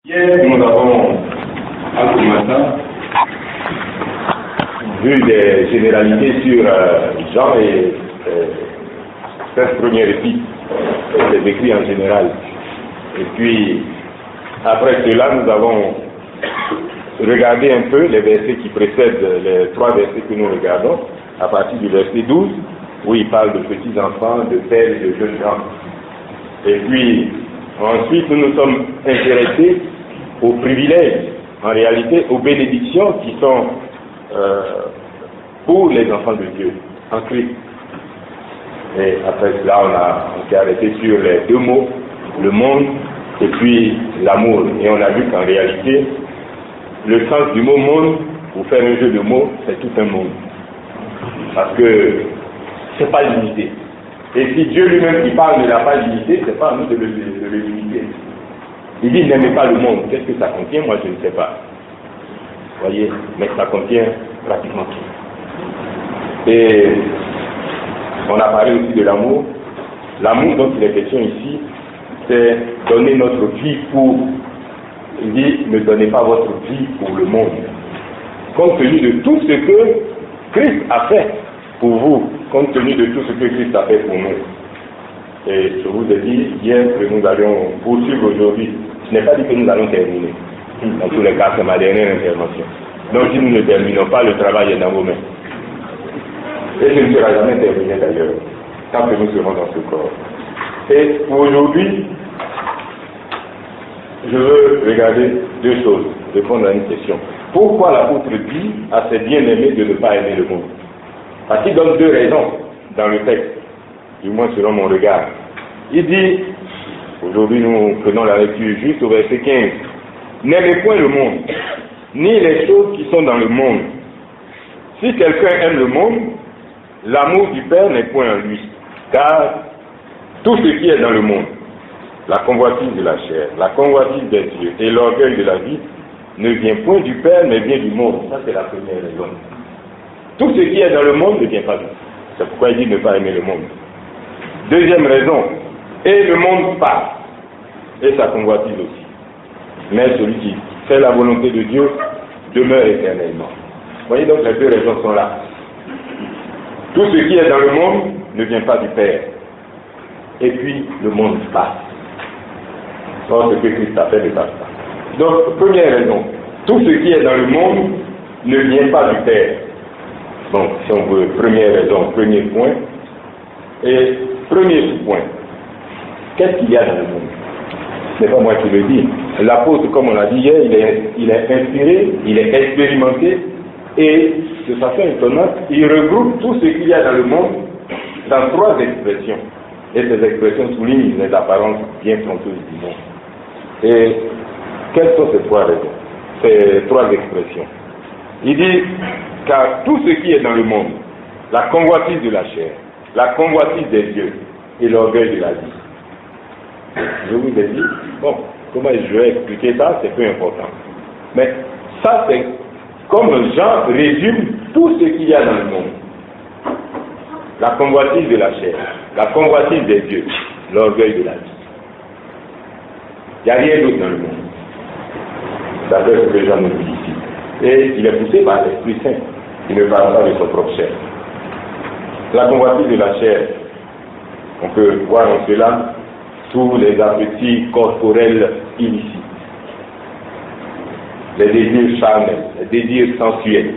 Hier, nous avons, à ce matin, vu des généralités sur Jean et cette première épître, c'est écrit en général. Et puis, après cela, nous avons regardé un peu les versets qui précèdent les trois versets que nous regardons, à partir du verset 12, où il parle de petits enfants, de pères et de jeunes gens. Et puis, ensuite, nous nous sommes intéressés aux privilèges, en réalité aux bénédictions qui sont pour les enfants de Dieu en Christ. Et après cela, on s'est arrêté sur les deux mots, le monde et puis l'amour. Et on a vu qu'en réalité, le sens du mot monde, pour faire un jeu de mots, c'est tout un monde. Parce que c'est pas limité. Et si Dieu lui-même qui parle ne l'a pas limité, c'est pas à nous de le limiter. Il dit n'aimez pas le monde. Qu'est-ce que ça contient? Moi je ne sais pas. Vous voyez, mais ça contient pratiquement tout. Et on a parlé aussi de l'amour. L'amour dont il est question ici, c'est donner notre vie pour. Il dit ne donnez pas votre vie pour le monde. Compte tenu de tout ce que Christ a fait pour vous, compte tenu de tout ce que Christ a fait pour nous. Et je vous ai dit hier que nous allions poursuivre aujourd'hui. Je n'ai pas dit que nous allons terminer. Dans tous les cas, c'est ma dernière intervention. Donc si nous ne terminons pas, le travail est dans vos mains. Et je ne sera jamais terminé d'ailleurs, tant que nous serons dans ce corps. Et pour aujourd'hui, je veux regarder deux choses, répondre à une question. Pourquoi l'apôtre dit à ses bien-aimés de ne pas aimer le monde? Parce qu'il donne deux raisons dans le texte, du moins selon mon regard. Il dit, aujourd'hui nous prenons la lecture juste au verset 15, n'aimez point le monde, ni les choses qui sont dans le monde. Si quelqu'un aime le monde, l'amour du Père n'est point en lui, car tout ce qui est dans le monde, la convoitise de la chair, la convoitise des yeux et l'orgueil de la vie, ne vient point du Père, mais vient du monde. Ça c'est la première raison. Tout ce qui est dans le monde ne vient pas de lui. C'est pourquoi il dit ne pas aimer le monde. Deuxième raison, et le monde passe, et sa convoitise aussi. Mais celui qui fait la volonté de Dieu demeure éternellement. Vous voyez donc les deux raisons sont là. Tout ce qui est dans le monde ne vient pas du Père. Et puis le monde passe. Or ce que Christ a fait ne passe pas. Donc première raison, tout ce qui est dans le monde ne vient pas du Père. Donc si on veut, première raison, premier point. Et premier sous-point, qu'est-ce qu'il y a dans le monde? Ce n'est pas moi qui le dis. L'apôtre, comme on l'a dit hier, il est inspiré, il est expérimenté, et de façon étonnante, il regroupe tout ce qu'il y a dans le monde dans trois expressions. Et ces expressions soulignent les apparences bien trompeuses du monde. Et quelles sont ces trois raisons, ces trois expressions? Il dit, car tout ce qui est dans le monde, la convoitise de la chair, la convoitise des yeux et l'orgueil de la vie. Je vous ai dit, bon, comment je vais expliquer ça, c'est peu important. Mais ça, c'est comme Jean résume tout ce qu'il y a dans le monde. La convoitise de la chair, la convoitise des yeux, l'orgueil de la vie. Il n'y a rien d'autre dans le monde. D'après ce que Jean nous dit ici. Et il est poussé par l'Esprit Saint. Il ne parle pas de son propre chair. La convoitise de la chair, on peut voir en cela tous les appétits corporels illicites, les désirs charnels, les désirs sensuels,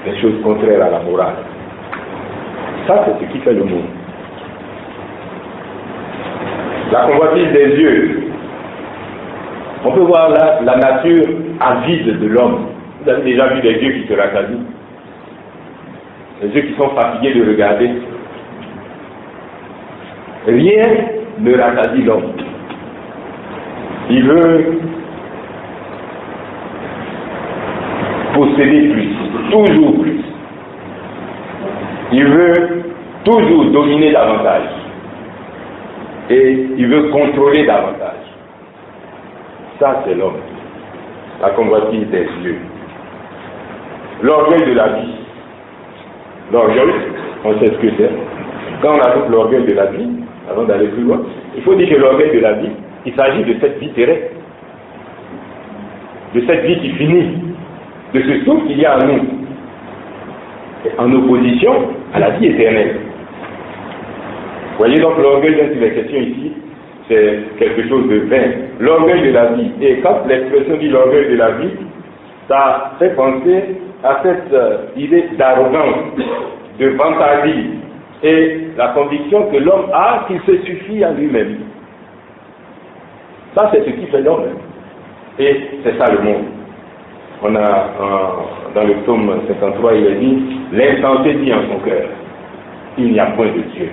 les choses contraires à la morale. Ça, c'est ce qui fait le monde. La convoitise des yeux, on peut voir là la nature avide de l'homme. Vous avez déjà vu des yeux qui se rassasient, les yeux qui sont fatigués de regarder. Rien ne rassasie l'homme. Il veut posséder plus, toujours plus. Il veut toujours dominer davantage. Et il veut contrôler davantage. Ça, c'est l'homme. La convoitise des yeux. L'orgueil de la vie. L'orgueil, on sait ce que c'est. Quand on ajoute l'orgueil de la vie, avant d'aller plus loin, il faut dire que l'orgueil de la vie, Il s'agit de cette vie terrestre, de cette vie qui finit, de ce souffle qu'il y a en nous, en opposition à la vie éternelle. Vous voyez donc l'orgueil dont il est question ici, c'est quelque chose de vain. L'orgueil de la vie. Et quand l'expression dit l'orgueil de la vie, ça fait penser à cette idée d'arrogance, de vantardise, et la conviction que l'homme a qu'il se suffit à lui-même. Ça, c'est ce qui fait l'homme. Et c'est ça le monde. On a, dans le psaume 53, il est dit, l'insensé dit en son cœur, il n'y a point de Dieu.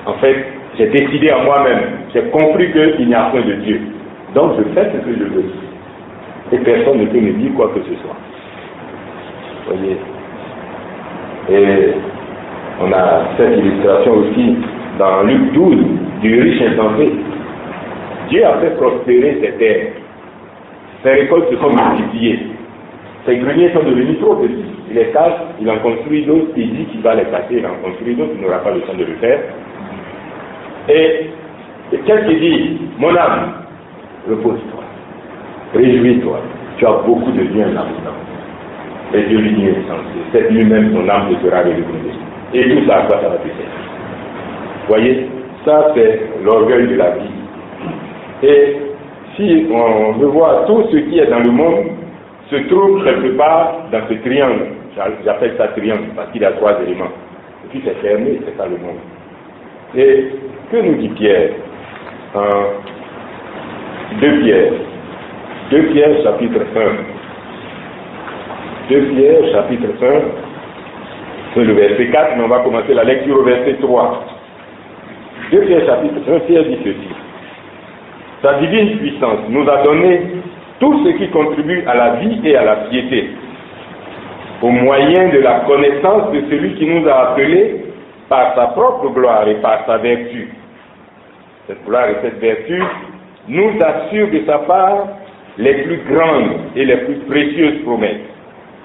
En fait, j'ai décidé en moi-même, j'ai compris qu'il n'y a point de Dieu. Donc je fais ce que je veux. Et personne ne peut me dire quoi que ce soit. Vous voyez. Et on a cette illustration aussi dans Luc 12 du riche insensé. Dieu a fait prospérer ses terres. Ses récoltes se sont multipliées. Ses greniers sont devenus trop petits. Il les cache, il en construit d'autres, il dit qu'il va les casser, il en construit d'autres, il n'aura pas le temps de le faire. Et qu'est-ce qu'il dit? Mon âme, repose-toi, réjouis-toi, tu as beaucoup de biens là-dedans. Et Dieu lui dit insensé, c'est lui-même ton âme te sera réjouie. Et tout ça, à quoi ça va te faire? Voyez, ça c'est l'orgueil de la vie. Et si on veut voir tout ce qui est dans le monde, se trouve quelque part dans ce triangle. J'appelle ça triangle parce qu'il y a 3 éléments. Et puis c'est fermé, c'est ça le monde. Et que nous dit Pierre? 2 Pierre. 2 Pierre chapitre 1. 2 Pierre chapitre 1. C'est le verset 4, mais on va commencer la lecture au verset 3. 2 Pierre chapitre 1, Pierre dit ceci. Sa divine puissance nous a donné tout ce qui contribue à la vie et à la piété, au moyen de la connaissance de celui qui nous a appelés par sa propre gloire et par sa vertu. Cette gloire et cette vertu nous assurent de sa part les plus grandes et les plus précieuses promesses,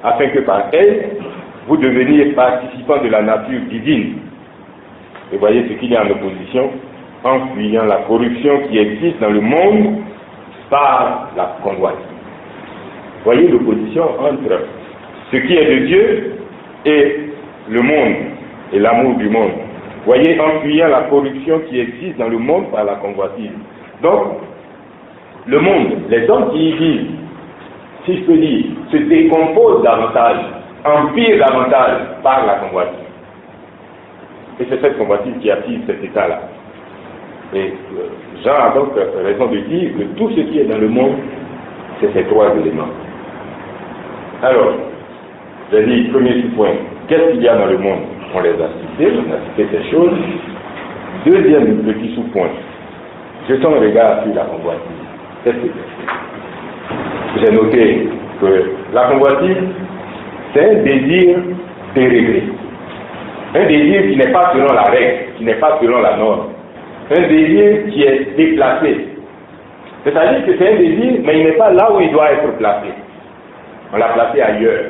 afin que par elles, vous deveniez participants de la nature divine. Et voyez ce qu'il y a en opposition, en fuyant la corruption qui existe dans le monde par la convoitise. Voyez l'opposition entre ce qui est de Dieu et le monde et l'amour du monde. Voyez, en fuyant la corruption qui existe dans le monde par la convoitise. Donc, le monde, les hommes qui y vivent, si je peux dire, se décomposent davantage, empirent davantage par la convoitise. Et c'est cette convoitise qui attire cet état-là. Et Jean a donc raison de dire que tout ce qui est dans le monde, c'est ces 3 éléments. Alors, j'ai dit, premier point, qu'est-ce qu'il y a dans le monde? On les a cités, on a cité ces choses. Deuxième petit sous-point, jetons un regard sur la convoitise. Qu'est-ce que c'est? J'ai noté que la convoitise, c'est un désir déréglé. Un désir qui n'est pas selon la règle, qui n'est pas selon la norme. Un désir qui est déplacé. C'est-à-dire que c'est un désir, mais il n'est pas là où il doit être placé. On l'a placé ailleurs.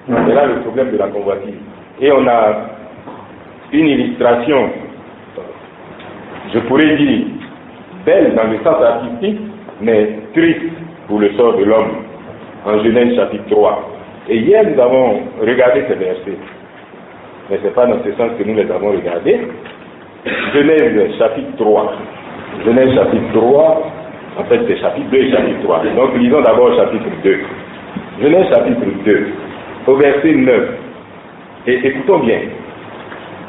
C'est là le problème de la convoitise. Et on a une illustration, je pourrais dire, belle dans le sens artistique, mais triste pour le sort de l'homme, en Genèse chapitre 3. Et hier, nous avons regardé ces versets. Mais ce n'est pas dans ce sens que nous les avons regardés. Genèse chapitre 3. Genèse chapitre 3, en fait c'est chapitre 2 et chapitre 3. Donc lisons d'abord chapitre 2. Genèse chapitre 2, au verset 9. Et écoutons bien.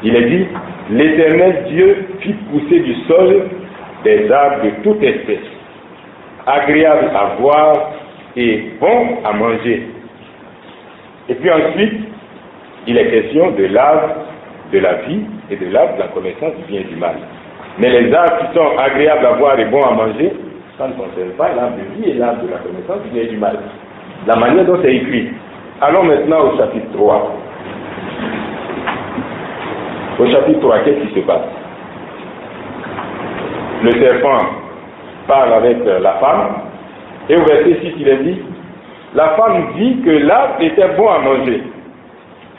Il est dit, l'Éternel Dieu fit pousser du sol des arbres de toute espèce, agréables à voir et bons à manger. Et puis ensuite, il est question de l'arbre de la vie et de l'arbre de la connaissance du bien et du mal. Mais les arbres qui sont agréables à voir et bons à manger, ça ne concerne pas l'arbre de vie et l'arbre de la connaissance du bien et du mal. La manière dont c'est écrit. Allons maintenant au chapitre 3. Au chapitre 3, qu'est-ce qui se passe? Le serpent parle avec la femme, et au verset 6, il est dit, la femme dit que l'arbre était bon à manger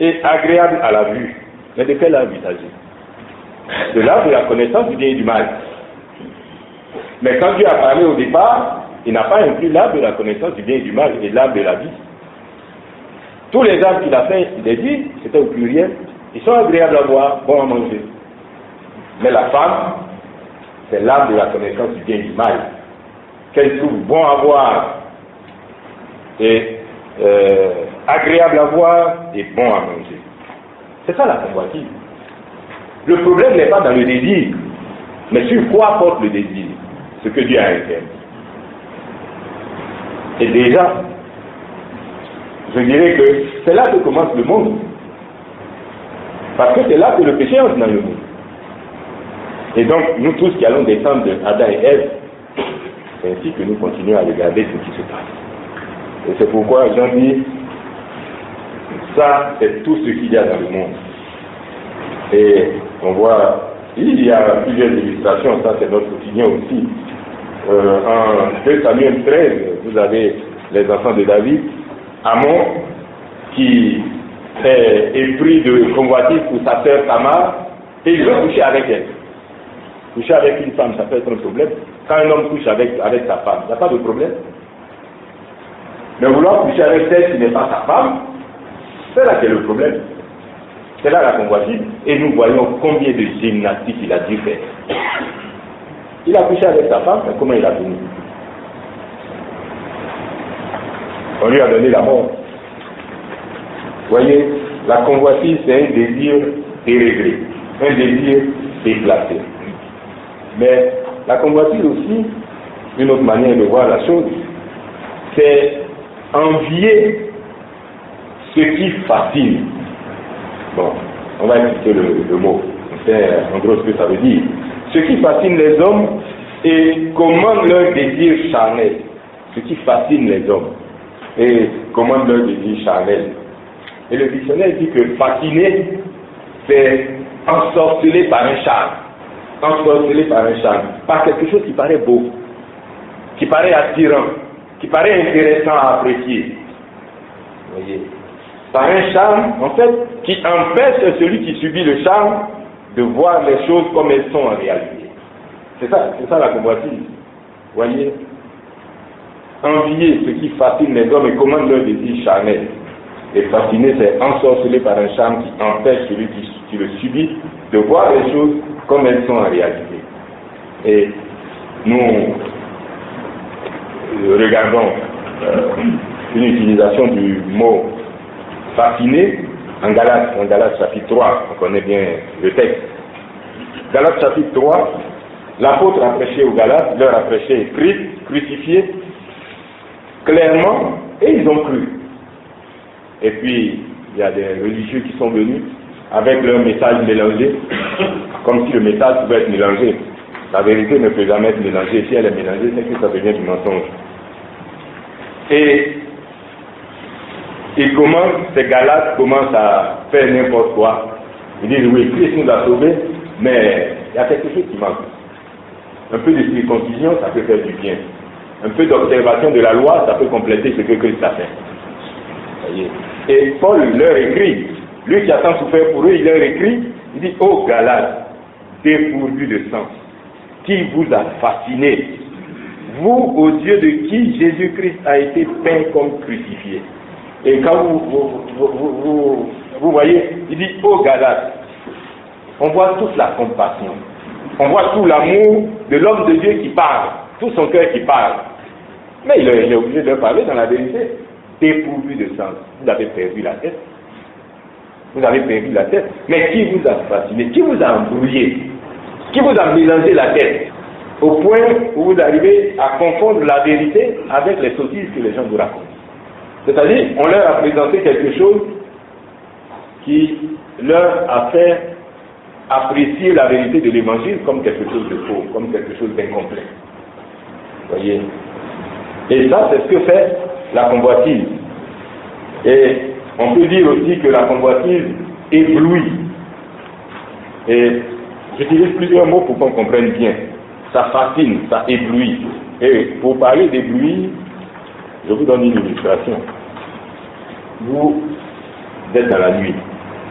et agréable à la vue. Mais de quel arbre il s'agit? De l'arbre de la connaissance du bien et du mal. Mais quand Dieu a parlé au départ, il n'a pas inclus l'arbre de la connaissance du bien et du mal et l'arbre de la vie. Tous les arbres qu'il a fait, il a dit, c'était au pluriel, ils sont agréables à voir, bons à manger. Mais la femme, c'est l'arbre de la connaissance du bien et du mal, qu'elle trouve bon à voir et agréable à voir et bon à manger. C'est ça la convoitise. Le problème n'est pas dans le désir, mais sur quoi porte le désir, ce que Dieu a interdit. Et déjà, je dirais que c'est là que commence le monde. Parce que c'est là que le péché entre dans le monde. Et donc, nous tous qui allons descendre de Adam et Ève, c'est ainsi que nous continuons à regarder ce qui se passe. Et c'est pourquoi Jean dit, ça, c'est tout ce qu'il y a dans le monde. Et on voit, il y a plusieurs illustrations, ça c'est notre quotidien aussi. En 2 Samuel 13, vous avez les enfants de David, Amon, qui est épris de convoitise pour sa sœur Tamar, et il veut coucher avec elle. Coucher avec une femme, ça peut être un problème. Quand un homme couche avec sa femme, il n'y a pas de problème. Mais vouloir coucher avec celle qui n'est pas sa femme, c'est là qu'est le problème. C'est là la convoitise. Et nous voyons combien de gymnastique il a dû faire. Il a couché avec sa femme, mais comment il a fini? On lui a donné la mort. Vous voyez, la convoitise, c'est un désir déréglé, un désir déplacé. Mais la convoitise aussi, une autre manière de voir la chose, c'est envier ce qui fascine. Bon, on va expliquer le mot. C'est en gros ce que ça veut dire. Ce qui fascine les hommes et commande leur désir charnel. Ce qui fascine les hommes et commande leur désir charnel. Et le dictionnaire dit que fasciner, c'est ensorcelé par un charme. Ensorcelé par un charme. Par quelque chose qui paraît beau, qui paraît attirant, qui paraît intéressant à apprécier. Vous voyez, par un charme, en fait, qui empêche celui qui subit le charme de voir les choses comme elles sont en réalité. C'est ça la convoitise. Vous voyez, envier ce qui fascine les hommes et commande leur désir charnel. Et fasciner, c'est ensorcelé par un charme qui empêche celui qui le subit de voir les choses comme elles sont en réalité. Et nous regardons une utilisation du mot fasciné en Galates chapitre 3, on connaît bien le texte. Galates chapitre 3, l'apôtre a prêché aux Galates, leur a prêché Christ crucifié clairement, et ils ont cru. Et puis, il y a des religieux qui sont venus avec leur message mélangé, comme si le message pouvait être mélangé. La vérité ne peut jamais être mélangée. Si elle est mélangée, c'est que ça devient du mensonge. Et ces Galates commencent à faire n'importe quoi. Ils disent, oui, Christ nous a sauvés, mais il y a quelque chose qui manque. Un peu de circoncision, ça peut faire du bien. Un peu d'observation de la loi, ça peut compléter ce que Christ a fait. Voyez. Et Paul leur écrit, lui qui a tant souffert pour eux, il leur écrit, il dit, ô Galates, dépourvus de sens, qui vous a fasciné, vous aux yeux de qui Jésus-Christ a été peint comme crucifié. Et quand vous voyez, il dit, ô Galates, on voit toute la compassion, on voit tout l'amour de l'homme de Dieu qui parle, tout son cœur qui parle. Mais il est obligé de parler dans la vérité. Dépourvu de sens. Vous avez perdu la tête. Vous avez perdu la tête. Mais qui vous a fasciné? Qui vous a embrouillé? Qui vous a mélangé la tête? Au point où vous arrivez à confondre la vérité avec les sottises que les gens vous racontent. C'est-à-dire, on leur a présenté quelque chose qui leur a fait apprécier la vérité de l'évangile comme quelque chose de faux, comme quelque chose d'incomplet. Vous voyez? Et ça, c'est ce que fait la convoitise. Et on peut dire aussi que la convoitise éblouit. Et j'utilise plusieurs mots pour qu'on comprenne bien. Ça fascine, ça éblouit. Et pour parler d'éblouir, je vous donne une illustration. Vous êtes dans la nuit.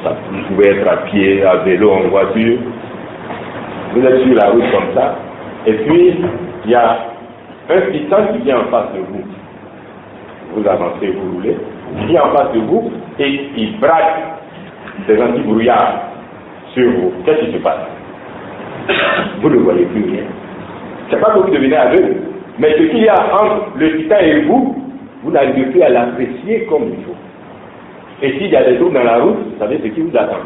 Vous pouvez être à pied, à vélo, en voiture. Vous êtes sur la route comme ça. Et puis, il y a un titan qui vient en face de vous. Vous avancez, vous roulez, il vient en face de vous et il braque des anti-brouillards sur vous. Qu'est-ce qui se passe? Vous ne voyez plus rien. C'est pas que vous devenez aveugle, mais ce qu'il y a entre le titan et vous, vous n'arrivez plus à l'apprécier comme il faut. Et s'il y a des troubles dans la route, vous savez ce qui vous attend.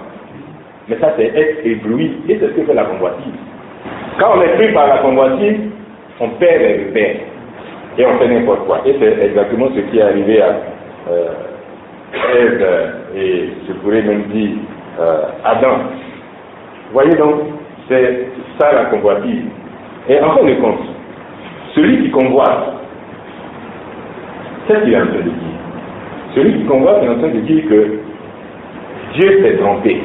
Mais ça, c'est être ébloui, et c'est ce que fait la convoitise. Quand on est pris par la convoitise, on perd les repères, et on fait n'importe quoi. Et c'est exactement ce qui est arrivé à Ève, et je pourrais même dire Adam. Vous voyez donc, c'est ça la convoitise. Et en fin de compte, celui qui convoite, qu'est-ce qu'il est en train de dire? Celui qui convoite est en train de dire que Dieu s'est trompé.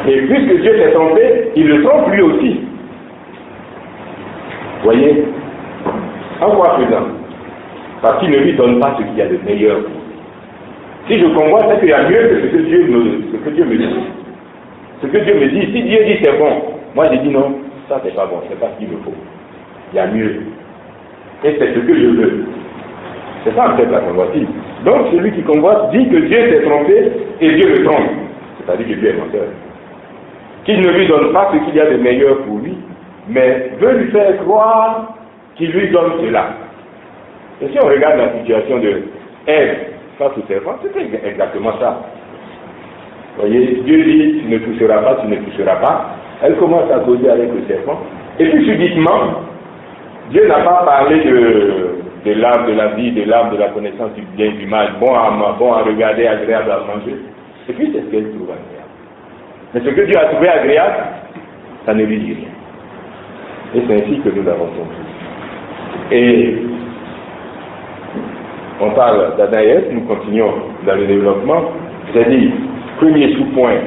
Et puisque Dieu s'est trompé, il le trompe lui aussi. Voyez, en quoi faisant? Parce qu'il ne lui donne pas ce qu'il y a de meilleur. Si je convoite, c'est qu'il y a mieux que ce que Dieu me dit. Ce que Dieu me dit, si Dieu dit c'est bon, moi j'ai dit non, ça c'est pas bon, c'est pas ce qu'il me faut. Il y a mieux. Et c'est ce que je veux. C'est ça en fait la convoitise. Donc celui qui convoite dit que Dieu s'est trompé et Dieu le trompe. C'est-à-dire que Dieu est menteur. Qu'il ne lui donne pas ce qu'il y a de meilleur pour lui, mais veut lui faire croire qu'il lui donne cela. Et si on regarde la situation de Ève face au serpent, c'est exactement ça. Vous voyez, Dieu dit, tu ne toucheras pas, tu ne toucheras pas. Elle commence à causer avec le serpent. Et puis subitement, Dieu n'a pas parlé de l'arbre de la vie, de l'arbre de la connaissance du bien et du mal, bon à regarder, agréable à manger. Et puis c'est ce qu'elle trouve agréable. Mais ce que Dieu a trouvé agréable, ça ne lui dit rien. Et c'est ainsi que nous avons compris. Et on parle d'Adam et Ève, nous continuons dans le développement. J'ai dit, premier sous-point,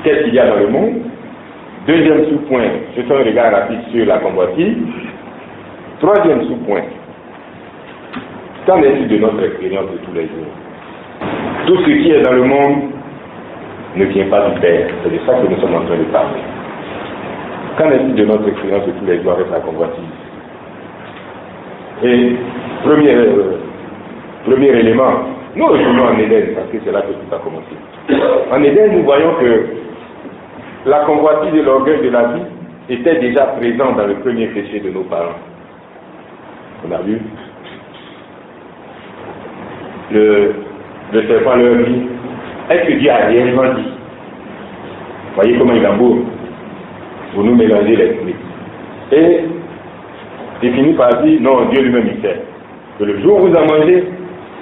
qu'est-ce qu'il y a dans le monde? Deuxième sous-point, je fais un regard rapide sur la convoitise. Troisième sous-point, qu'en est-il de notre expérience de tous les jours? Tout ce qui est dans le monde ne vient pas du Père. C'est de ça que nous sommes en train de parler. Qu'en est-il de notre expérience de tous les jours avec la convoitise? Et premier élément, nous retournons en Éden, parce que c'est là que tout a commencé. En Éden, nous voyons que la convoitise et l'orgueil de la vie étaient déjà présents dans le premier péché de nos parents. On a vu? Le serpent leur dit, est-ce que Dieu a réellement dit? Voyez comment il embourbe pour nous mélanger l'esprit. Et il finit par dire, non, Dieu lui-même il sait que le jour où vous en mangez,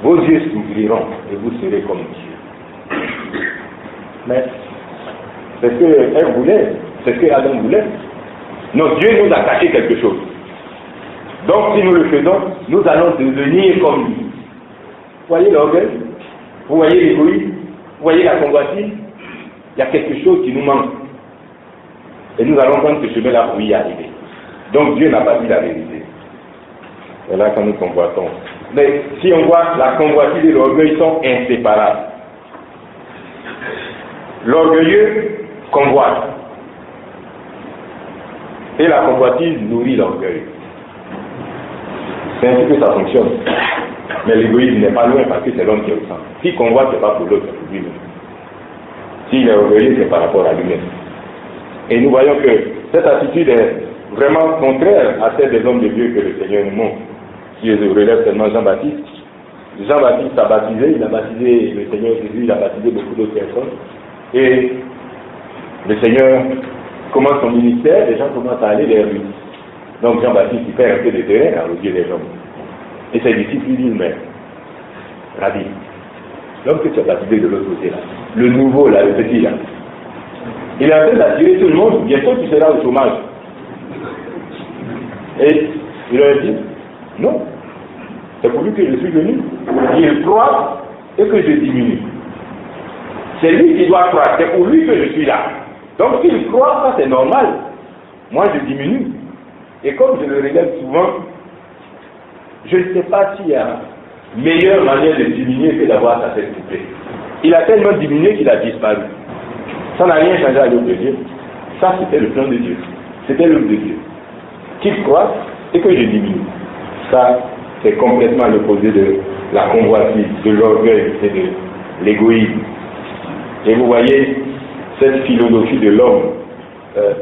vos yeux s'ouvriront et vous serez comme Dieu. Mais c'est ce qu'elle voulait, c'est ce que Adam voulait. Non, Dieu nous a caché quelque chose. Donc si nous le faisons, nous allons devenir comme lui. Vous voyez l'orgueil? Vous voyez l'égoïsme? Vous voyez la convoitise? Il y a quelque chose qui nous manque. Et nous allons prendre ce chemin-là pour y arriver. Donc Dieu n'a pas dit la vérité. Et là, quand nous convoitons. Mais si on voit, la convoitise et l'orgueil sont inséparables. L'orgueilleux convoite. Et la convoitise nourrit l'orgueil. C'est ainsi que ça fonctionne. Mais l'égoïsme n'est pas loin parce que c'est l'homme qui est au centre. S'il convoite, ce n'est pas pour l'autre, c'est pour lui-même. S'il est orgueilleux, c'est par rapport à lui-même. Et nous voyons que cette attitude est vraiment contraire à celle des hommes de Dieu que le Seigneur nous montre, qui relève seulement Jean-Baptiste. Jean-Baptiste a baptisé, il a baptisé le Seigneur Jésus, il a baptisé beaucoup d'autres personnes. Et le Seigneur commence son ministère, les gens commencent à aller vers lui. Donc Jean-Baptiste, il perd un peu de terrain aux yeux des hommes. Et ses disciples lui disent, mais, Rabbi, l'homme que tu as baptisé de l'autre côté là, le nouveau là, le petit là, il est en train d'attirer tout le monde, bientôt tu seras au chômage. Et il leur dit, non, c'est pour lui que je suis venu. Il croit et que je diminue. C'est lui qui doit croire, c'est pour lui que je suis là. Donc s'il croit, ça c'est normal. Moi je diminue. Et comme je le relève souvent, je ne sais pas s'il y a meilleure manière de diminuer que d'avoir sa tête coupée. Il a tellement diminué qu'il a disparu. Ça n'a rien changé à l'œuvre de Dieu. Ça, c'était le plan de Dieu. C'était l'œuvre de Dieu. Qu'il croisse et que je diminue. Ça, c'est complètement l'opposé de la convoitise, de l'orgueil et de l'égoïsme. Et vous voyez, cette philosophie de l'homme,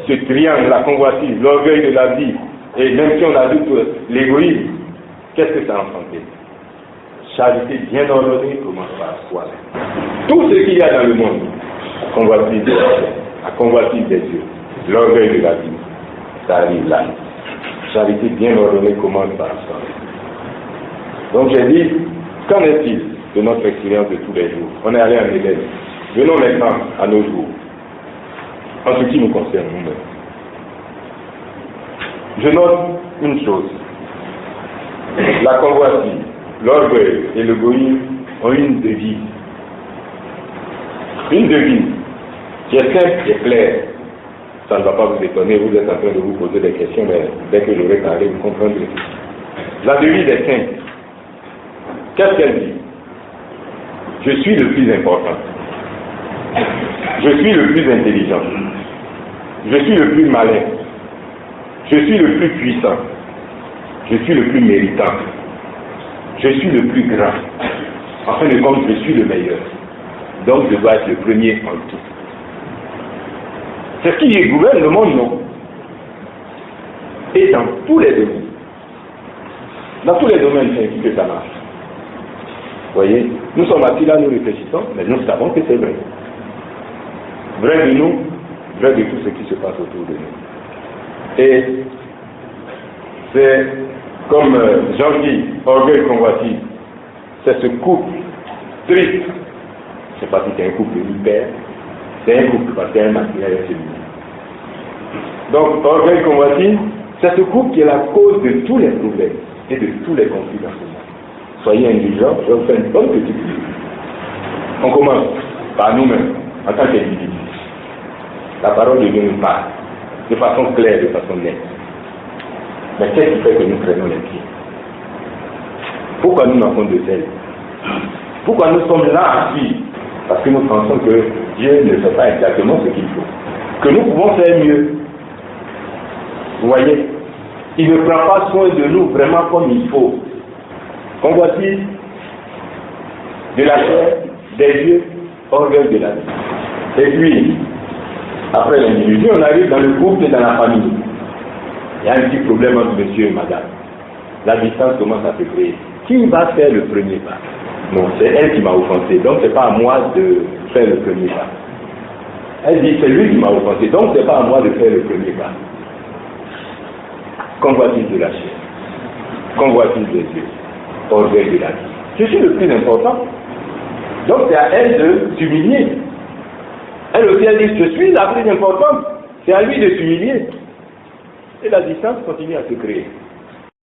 ce triangle, la convoitise, l'orgueil de la vie, et même si on ajoute l'égoïsme, qu'est-ce que ça enfanté? Charité bien ordonnée commence par soi. Tout ce qu'il y a dans le monde, la convoitise de la chair, la convoitise des yeux, l'orgueil de la vie, ça arrive là. Charité bien ordonnée commence par soi. Donc j'ai dit, qu'en est-il de notre expérience de tous les jours? On est allé en Éden. Venons maintenant à nos jours, en ce qui nous concerne nous-mêmes. Je note une chose. La convoitise, l'orgueil et l'égoïsme ont une devise. Une devise qui est simple et claire. Ça ne va pas vous étonner, vous êtes en train de vous poser des questions, mais dès que j'aurai parlé, vous comprendrez. La devise est simple. Qu'est-ce qu'elle dit? Je suis le plus important. Je suis le plus intelligent. Je suis le plus malin. Je suis le plus puissant. Je suis le plus méritant. Je suis le plus grand. En fin de compte, je suis le meilleur. Donc je dois être le premier en tout. C'est ce qui gouverne le monde, non? Et dans tous les domaines. Dans tous les domaines, c'est ainsi que ça marche. Vous voyez, nous sommes assis là, nous réfléchissons, mais nous savons que c'est vrai. Vrai de nous, vrai de tout ce qui se passe autour de nous. Et c'est comme Jean dit, orgueil convoitise, c'est ce couple triste. Je ne sais pas si c'est un couple hyper, c'est un couple parce qu'il y a un matériel féminin. Donc, orgueil convoitise, c'est ce couple qui est la cause de tous les problèmes et de tous les conflits dans ce monde. Soyez indulgents, je vais vous faire une bonne petite vidéo. On commence par nous-mêmes, en tant qu'individus. La parole de Dieu nous parle de façon claire, de façon nette. Mais qu'est-ce qui fait que nous prenons les pieds? Pourquoi nous manquons de zèle? Pourquoi nous sommes là assis? Parce que nous pensons que Dieu ne fait pas exactement ce qu'il faut. Que nous pouvons faire mieux. Vous voyez? Il ne prend pas soin de nous vraiment comme il faut. Convoitise de la chair, des yeux, orgueil de la vie. Et puis, après l'individu, on arrive dans le couple et dans la famille. Il y a un petit problème entre monsieur et madame. La distance commence à se créer. Qui va faire le premier pas? Non, c'est elle qui m'a offensé, donc c'est pas à moi de faire le premier pas. Elle dit, c'est lui qui m'a offensé, donc c'est pas à moi de faire le premier pas. Convoitise de la chair, convoitise des yeux, orgueil de la vie. Je suis le plus important. Donc c'est à elle de s'humilier. Elle aussi, elle dit, je suis la plus importante. C'est à lui de s'humilier. Et la distance continue à se créer.